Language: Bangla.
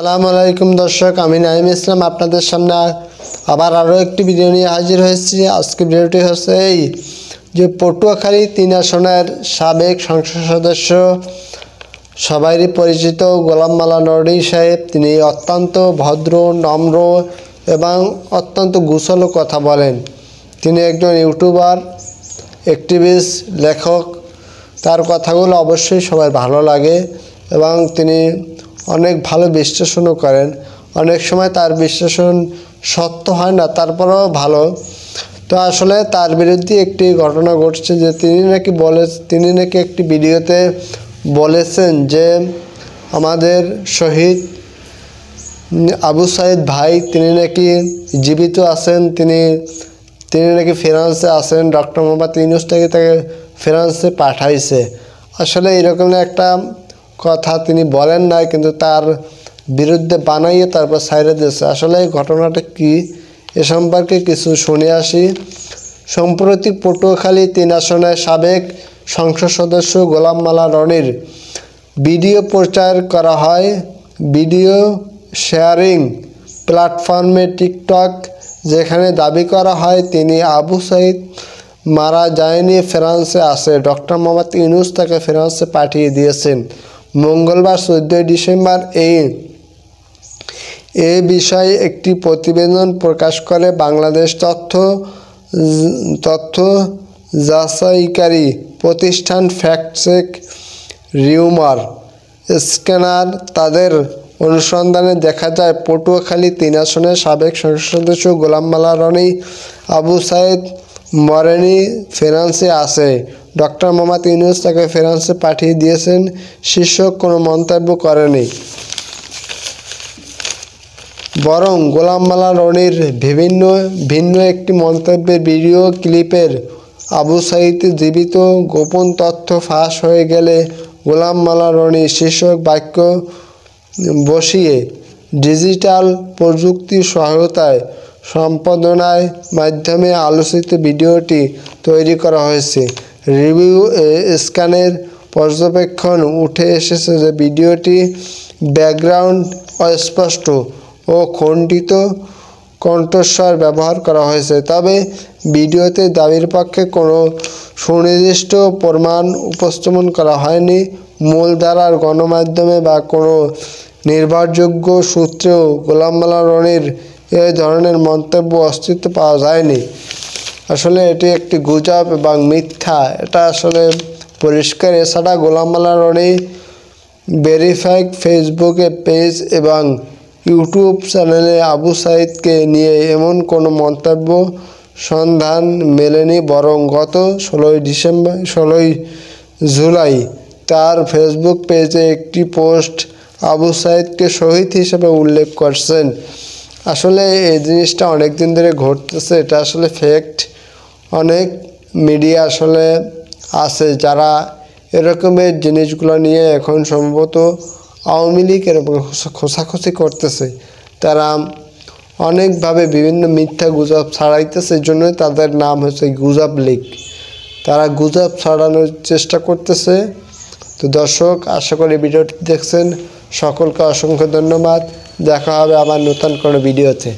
আসসালামু আলাইকুম দর্শক, আমি নাঈম ইসলাম আপনাদের সামনে আবার আরও একটি ভিডিও নিয়ে হাজির হয়েছি। আজকে ভিডিওটি হচ্ছে এই যে পটুয়াখালী ৩ আসনের সাবেক সংসদ সদস্য সবারই পরিচিত গোলাম মাওলা নরওয়ার্দী সাহেব। তিনি অত্যন্ত ভদ্র, নম্র এবং অত্যন্ত গুছালো কথা বলেন। তিনি একজন ইউটিউবার, অ্যাক্টিভিস্ট, লেখক। তার কথাগুলো অবশ্যই সবার ভালো লাগে এবং তিনি অনেক ভালো বিশ্লেষণও করেন। অনেক সময় তার বিশ্লেষণ সত্য হয় না, তারপরেও ভালো। তো আসলে তার বিরুদ্ধে একটি ঘটনা ঘটছে যে তিনি নাকি একটি ভিডিওতে বলেছেন যে আমাদের শহীদ আবু সাইদ ভাই তিনি নাকি জীবিত আছেন, তিনি নাকি ফ্রান্সে আছেন। ডক্টর মোহাম্মদ ইউনূস তাকে ফ্রান্সে পাঠাইছে। আসলে এরকম একটা কথা তিনি বলেন নাই, কিন্তু তার বিরুদ্ধে বানাইয়ে তারপর ছাইড়ে দিয়েছে। আসলে এই ঘটনাটা কি, এ সম্পর্কে কিছু শুনে আসি। সম্প্রতি পটুয়াখালী ৩ আসনের সাবেক সংসদ সদস্য গোলাম মাওলা নরওয়ার্দীর ভিডিও প্রচার করা হয় ভিডিও শেয়ারিং প্ল্যাটফর্মে টিকটক, যেখানে দাবি করা হয় তিনি আবু সাইদ মারা যায়নি, ফ্রান্সে আছে। ডক্টর মোহাম্মদ ইউনূস তাকে ফ্রান্সে পাঠিয়ে দিয়েছেন। মঙ্গলবার 14 ডিসেম্বর এ বিষয়ে একটি প্রতিবেদন প্রকাশ করে বাংলাদেশ তথ্য যাচাইকারী প্রতিষ্ঠান ফ্যাক্ট চেক রিউমার স্ক্যানার। তাদের অনুসন্ধানে দেখা যায় পটুয়াখালী ৩ আসনের সাবেক সংসদ সদস্য গোলাম মাওলা নরওয়ার্দী আবু সাইদ মরেনি, ফ্রান্সে আছে। ডক্টর মোহাম্মদ ইউনূস তাকে ফ্রান্সে পাঠিয়ে দিয়েছেন শীর্ষক কোনো মন্তব্য করেনি। বরং গোলাম মাওলা নরওয়ার্দীর ভিন্ন একটি মন্তব্যের ভিডিও ক্লিপের আবু সাইদ জীবিত গোপন তথ্য ফাঁস হয়ে গেলে গোলাম মাওলা নরওয়ার্দী শীর্ষক বাক্য বসিয়ে ডিজিটাল প্রযুক্তির সহায়তায় সম্পাদনার মাধ্যমে আলোচিত ভিডিওটি তৈরি করা হয়েছে। রিভিউ স্ক্যানের পর্যবেক্ষণ উঠে এসেছে যে ভিডিওটি ব্যাকগ্রাউন্ড অস্পষ্ট ও খণ্ডিত কণ্ঠস্বর ব্যবহার করা হয়েছে। তবে ভিডিওতে দাবির পক্ষে কোনো সুনির্দিষ্ট প্রমাণ উপস্থাপন করা হয়নি। মূলধারার গণমাধ্যমে বা কোনো নির্ভরযোগ্য সূত্রেও গোলাম মাওলা নরওয়ার্দীর এই ধরনের মন্তব্য অস্তিত্ব পাওয়া যায়নি। আসলে এটি একটি গুজব এবং মিথ্যা, এটা আসলে পরিষ্কার। এছাড়া গোলাম মাওলা নরওয়ার্দী ভেরিফাইড ফেসবুকে পেজ এবং ইউটিউব চ্যানেলে আবু সাইদকে নিয়ে এমন কোনো মন্তব্য সন্ধান মেলেনি। বরং গত 16 জুলাই তার ফেসবুক পেজে একটি পোস্ট আবু সাইদকে শহীদ হিসেবে উল্লেখ করছেন। আসলে এই জিনিসটা অনেক দিন ধরে ঘটতেছে, এটা আসলে ফ্যাক্ট। অনেক মিডিয়া আসলে আছে যারা এরকমের জিনিসগুলো নিয়ে এখন সম্ভবত আওয়ামী লীগ এরকম খোঁচাখুচি করতেছে। তারা অনেকভাবে বিভিন্ন মিথ্যা গুজব ছড়াইতেছে, এই জন্যই তাদের নাম হচ্ছে গুজব লীগ। তারা গুজব ছড়ানোর চেষ্টা করতেছে। তো দর্শক, আশা করি ভিডিওটি দেখছেন। সকলকে অসংখ্য ধন্যবাদ। দেখা হবে আবার নতুন কোনো ভিডিওতে।